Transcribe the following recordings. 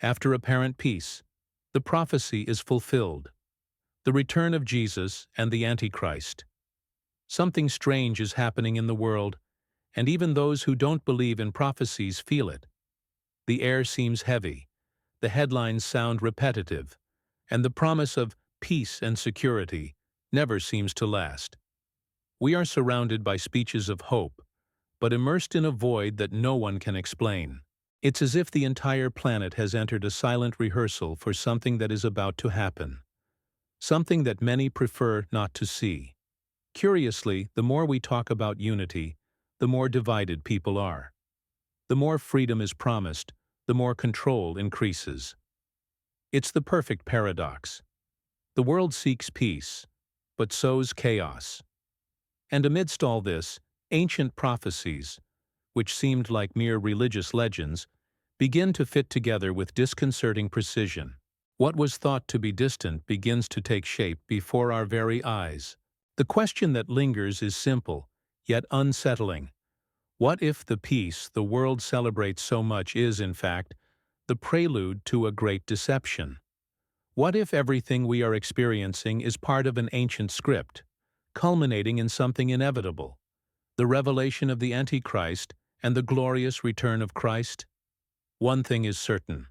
After apparent peace, the prophecy is fulfilled. The return of Jesus and the Antichrist. Something strange is happening in the world, and even those who don't believe in prophecies feel it. The air seems heavy, the headlines sound repetitive, and the promise of peace and security never seems to last. We are surrounded by speeches of hope, but immersed in a void that no one can explain. It's as if the entire planet has entered a silent rehearsal for something that is about to happen, something that many prefer not to see. Curiously, the more we talk about unity, the more divided people are. The more freedom is promised, the more control increases. It's the perfect paradox. The world seeks peace, but sows chaos. And amidst all this, ancient prophecies, which seemed like mere religious legends, begin to fit together with disconcerting precision. What was thought to be distant begins to take shape before our very eyes. The question that lingers is simple, yet unsettling. What if the peace the world celebrates so much is, in fact, the prelude to a great deception? What if everything we are experiencing is part of an ancient script, culminating in something inevitable, the revelation of the Antichrist and the glorious return of Christ? One thing is certain.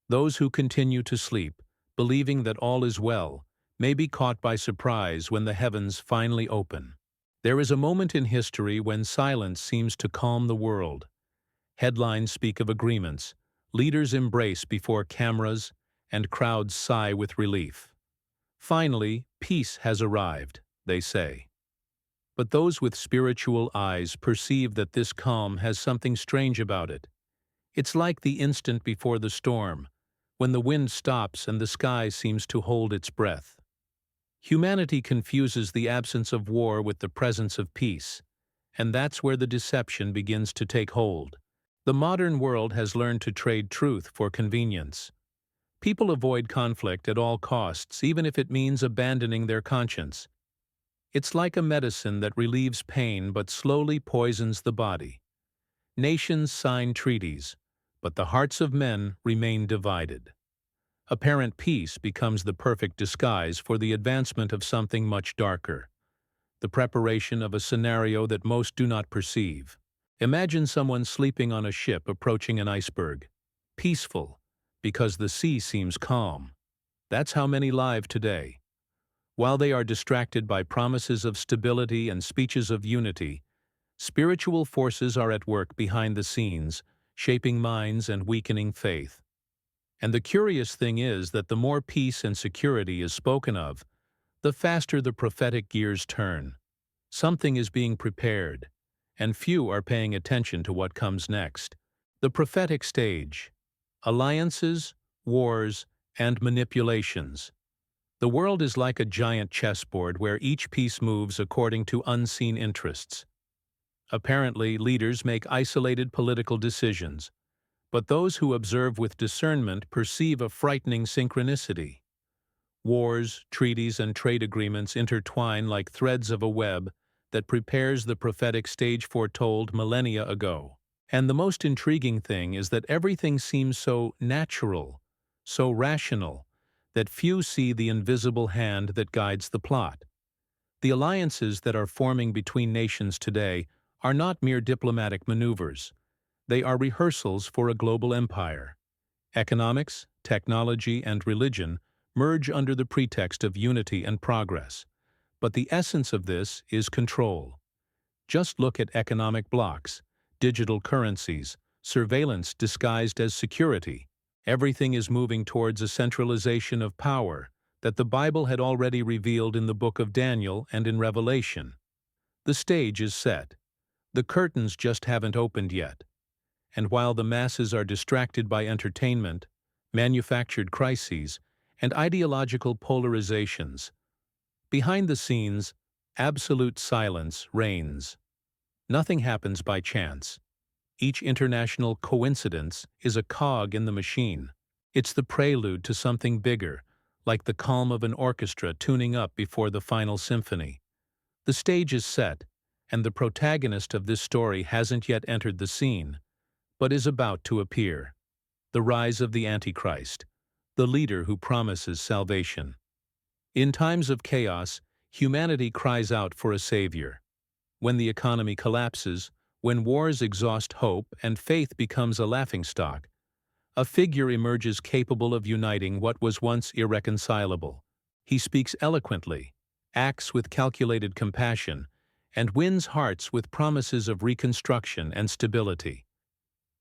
Those who continue to sleep, believing that all is well, may be caught by surprise when the heavens finally open. There is a moment in history when silence seems to calm the world. Headlines speak of agreements, leaders embrace before cameras, and crowds sigh with relief. Finally, peace has arrived, they say. But those with spiritual eyes perceive that this calm has something strange about it. It's like the instant before the storm, when the wind stops and the sky seems to hold its breath. Humanity confuses the absence of war with the presence of peace, and that's where the deception begins to take hold. The modern world has learned to trade truth for convenience. People avoid conflict at all costs, even if it means abandoning their conscience. It's like a medicine that relieves pain but slowly poisons the body. Nations sign treaties, but the hearts of men remain divided. Apparent peace becomes the perfect disguise for the advancement of something much darker, the preparation of a scenario that most do not perceive. Imagine someone sleeping on a ship approaching an iceberg. Peaceful, because the sea seems calm. That's how many live today. While they are distracted by promises of stability and speeches of unity, spiritual forces are at work behind the scenes, shaping minds and weakening faith. And the curious thing is that the more peace and security is spoken of, the faster the prophetic gears turn. Something is being prepared, and few are paying attention to what comes next. The prophetic stage: alliances, wars, and manipulations. The world is like a giant chessboard where each piece moves according to unseen interests. Apparently, leaders make isolated political decisions, but those who observe with discernment perceive a frightening synchronicity. Wars, treaties, and trade agreements intertwine like threads of a web that prepares the prophetic stage foretold millennia ago. And the most intriguing thing is that everything seems so natural, so rational, that few see the invisible hand that guides the plot. The alliances that are forming between nations today are not mere diplomatic maneuvers. They are rehearsals for a global empire. Economics, technology, and religion merge under the pretext of unity and progress. But the essence of this is control. Just look at economic blocks, digital currencies, surveillance disguised as security. Everything is moving towards a centralization of power that the Bible had already revealed in the book of Daniel and in Revelation. The stage is set. The curtains just haven't opened yet. And while the masses are distracted by entertainment, manufactured crises, and ideological polarizations, behind the scenes, absolute silence reigns. Nothing happens by chance. Each international coincidence is a cog in the machine. It's the prelude to something bigger, like the calm of an orchestra tuning up before the final symphony. The stage is set, and the protagonist of this story hasn't yet entered the scene, but is about to appear. The rise of the Antichrist, the leader who promises salvation. In times of chaos, humanity cries out for a savior. When the economy collapses, when wars exhaust hope and faith becomes a laughingstock, a figure emerges capable of uniting what was once irreconcilable. He speaks eloquently, acts with calculated compassion, and wins hearts with promises of reconstruction and stability.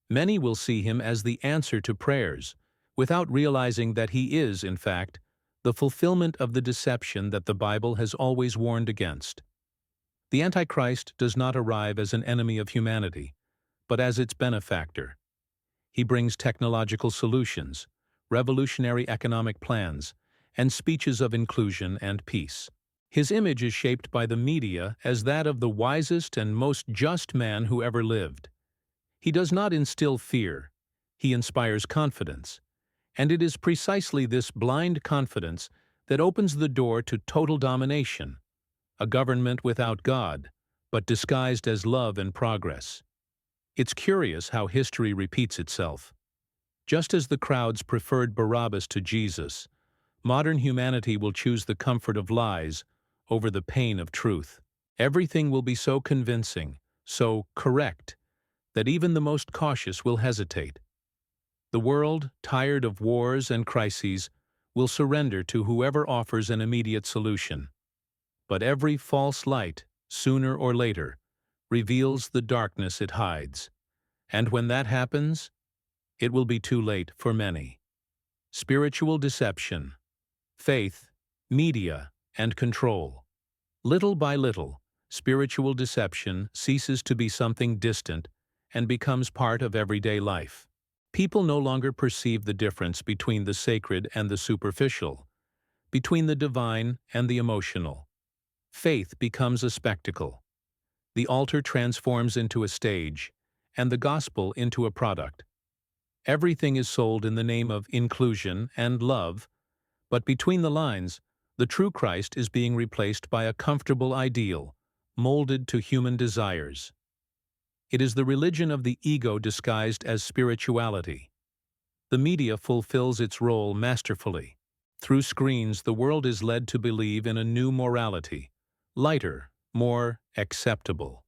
Many will see him as the answer to prayers, without realizing that he is, in fact, the fulfillment of the deception that the Bible has always warned against. The Antichrist does not arrive as an enemy of humanity, but as its benefactor. He brings technological solutions, revolutionary economic plans, and speeches of inclusion and peace. His image is shaped by the media as that of the wisest and most just man who ever lived. He does not instill fear, he inspires confidence. And it is precisely this blind confidence that opens the door to total domination, a government without God, but disguised as love and progress. It's curious how history repeats itself. Just as the crowds preferred Barabbas to Jesus, modern humanity will choose the comfort of lies over the pain of truth. Everything will be so convincing, so correct, that even the most cautious will hesitate. The world, tired of wars and crises, will surrender to whoever offers an immediate solution. But every false light, sooner or later, reveals the darkness it hides. And when that happens, it will be too late for many. Spiritual deception, faith, media, and control. Little by little, spiritual deception ceases to be something distant and becomes part of everyday life. People no longer perceive the difference between the sacred and the superficial, between the divine and the emotional. Faith becomes a spectacle. The altar transforms into a stage, and the gospel into a product. Everything is sold in the name of inclusion and love, but between the lines, the true Christ is being replaced by a comfortable ideal, molded to human desires. It is the religion of the ego disguised as spirituality. The media fulfills its role masterfully. Through screens, the world is led to believe in a new morality, lighter, more acceptable.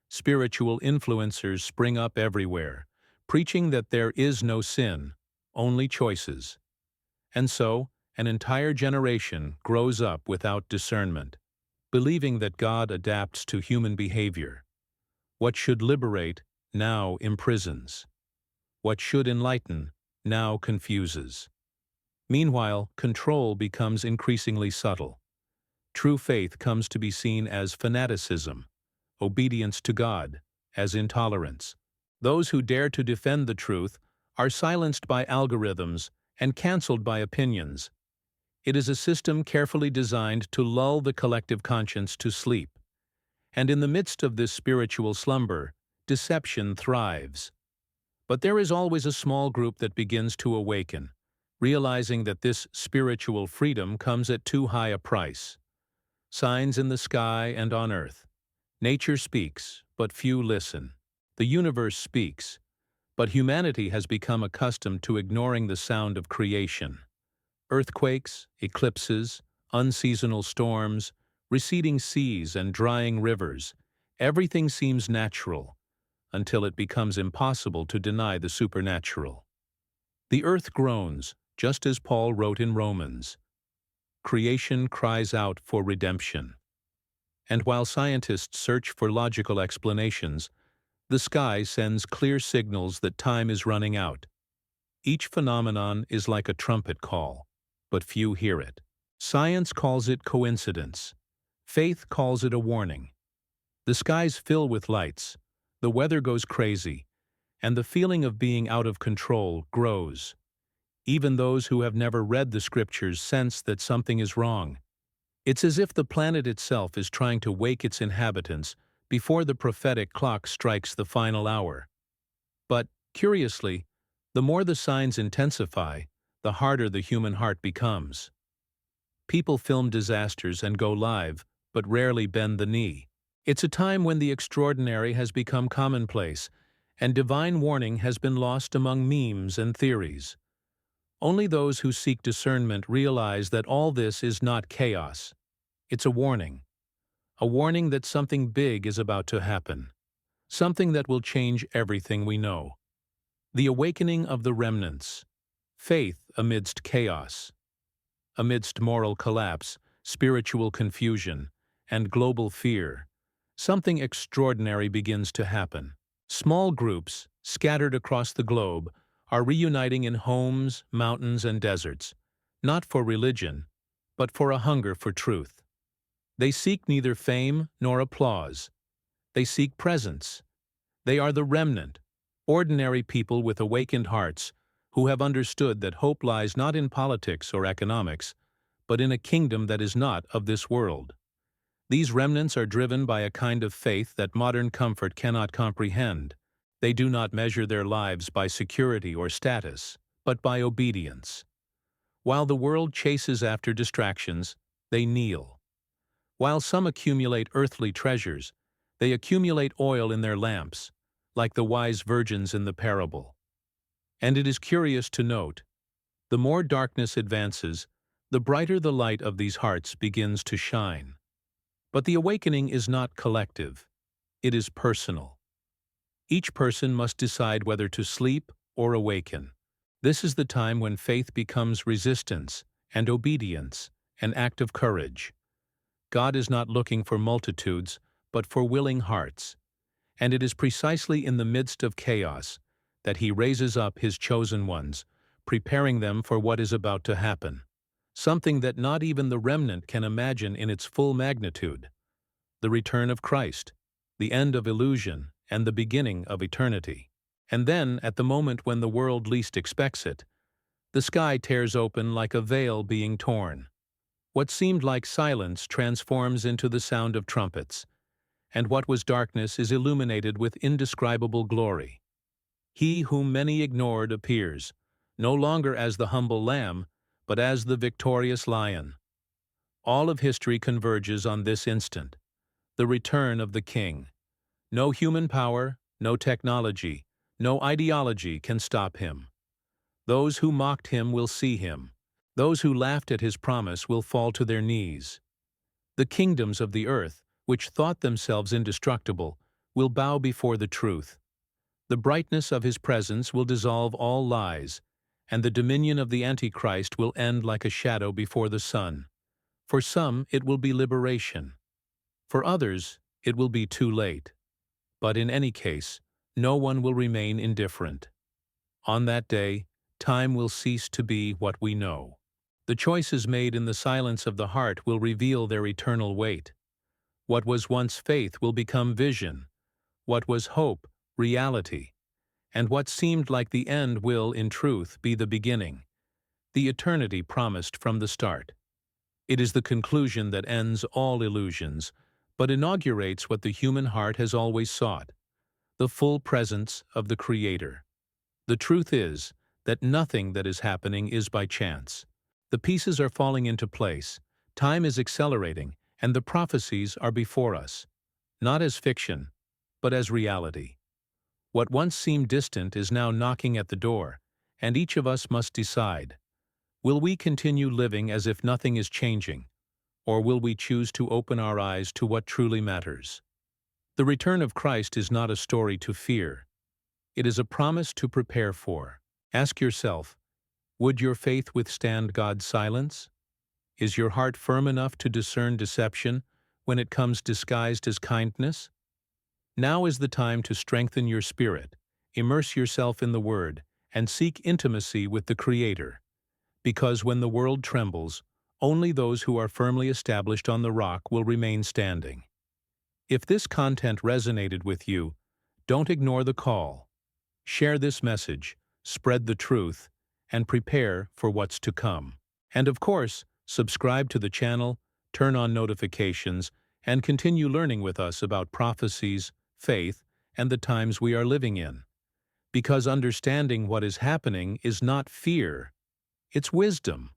Spiritual influencers spring up everywhere, preaching that there is no sin, only choices. And so, an entire generation grows up without discernment, believing that God adapts to human behavior. What should liberate now imprisons. What should enlighten now confuses. Meanwhile, control becomes increasingly subtle. True faith comes to be seen as fanaticism, obedience to God as intolerance. Those who dare to defend the truth are silenced by algorithms and canceled by opinions. It is a system carefully designed to lull the collective conscience to sleep. And in the midst of this spiritual slumber, deception thrives. But there is always a small group that begins to awaken, realizing that this spiritual freedom comes at too high a price. Signs in the sky and on earth. Nature speaks, but few listen. The universe speaks, but humanity has become accustomed to ignoring the sound of creation. Earthquakes, eclipses, unseasonal storms, receding seas and drying rivers, everything seems natural, until it becomes impossible to deny the supernatural. The earth groans, just as Paul wrote in Romans. Creation cries out for redemption. And while scientists search for logical explanations, the sky sends clear signals that time is running out. Each phenomenon is like a trumpet call, but few hear it. Science calls it coincidence. Faith calls it a warning. The skies fill with lights, the weather goes crazy, and the feeling of being out of control grows. Even those who have never read the scriptures sense that something is wrong. It's as if the planet itself is trying to wake its inhabitants before the prophetic clock strikes the final hour. But, curiously, the more the signs intensify, the harder the human heart becomes. People film disasters and go live, but rarely bend the knee. It's a time when the extraordinary has become commonplace, and divine warning has been lost among memes and theories. Only those who seek discernment realize that all this is not chaos. It's a warning that something big is about to happen, something that will change everything we know. The awakening of the remnants, faith amidst chaos. Amidst moral collapse, spiritual confusion, and global fear, something extraordinary begins to happen. Small groups, scattered across the globe, are reuniting in homes, mountains, and deserts, not for religion, but for a hunger for truth. They seek neither fame nor applause. They seek presence. They are the remnant, ordinary people with awakened hearts who have understood that hope lies not in politics or economics, but in a kingdom that is not of this world. These remnants are driven by a kind of faith that modern comfort cannot comprehend. They do not measure their lives by security or status, but by obedience. While the world chases after distractions, they kneel. While some accumulate earthly treasures, they accumulate oil in their lamps, like the wise virgins in the parable. And it is curious to note, the more darkness advances, the brighter the light of these hearts begins to shine. But the awakening is not collective. It is personal. Each person must decide whether to sleep or awaken. This is the time when faith becomes resistance and obedience, an act of courage. God is not looking for multitudes, but for willing hearts. And it is precisely in the midst of chaos that He raises up His chosen ones, preparing them for what is about to happen. Something that not even the remnant can imagine in its full magnitude. The return of Christ, the end of illusion, and the beginning of eternity. And then, at the moment when the world least expects it, the sky tears open like a veil being torn. What seemed like silence transforms into the sound of trumpets, and what was darkness is illuminated with indescribable glory. He whom many ignored appears, no longer as the humble lamb, but as the victorious lion. All of history converges on this instant, the return of the King. No human power, no technology, no ideology can stop Him. Those who mocked Him will see Him. Those who laughed at His promise will fall to their knees. The kingdoms of the earth, which thought themselves indestructible, will bow before the truth. The brightness of His presence will dissolve all lies, and the dominion of the Antichrist will end like a shadow before the sun. For some, it will be liberation. For others, it will be too late. But in any case, no one will remain indifferent. On that day, time will cease to be what we know. The choices made in the silence of the heart will reveal their eternal weight. What was once faith will become vision. What was hope, reality. And what seemed like the end will, in truth, be the beginning, the eternity promised from the start. It is the conclusion that ends all illusions, but inaugurates what the human heart has always sought, the full presence of the Creator. The truth is that nothing that is happening is by chance. The pieces are falling into place, time is accelerating, and the prophecies are before us, not as fiction, but as reality. What once seemed distant is now knocking at the door, and each of us must decide. Will we continue living as if nothing is changing, or will we choose to open our eyes to what truly matters? The return of Christ is not a story to fear. It is a promise to prepare for. Ask yourself, would your faith withstand God's silence? Is your heart firm enough to discern deception when it comes disguised as kindness? Now is the time to strengthen your spirit, immerse yourself in the Word, and seek intimacy with the Creator. Because when the world trembles, only those who are firmly established on the rock will remain standing. If this content resonated with you, don't ignore the call. Share this message, spread the truth, and prepare for what's to come. And of course, subscribe to the channel, turn on notifications, and continue learning with us about prophecies, faith, and the times we are living in. Because understanding what is happening is not fear, it's wisdom.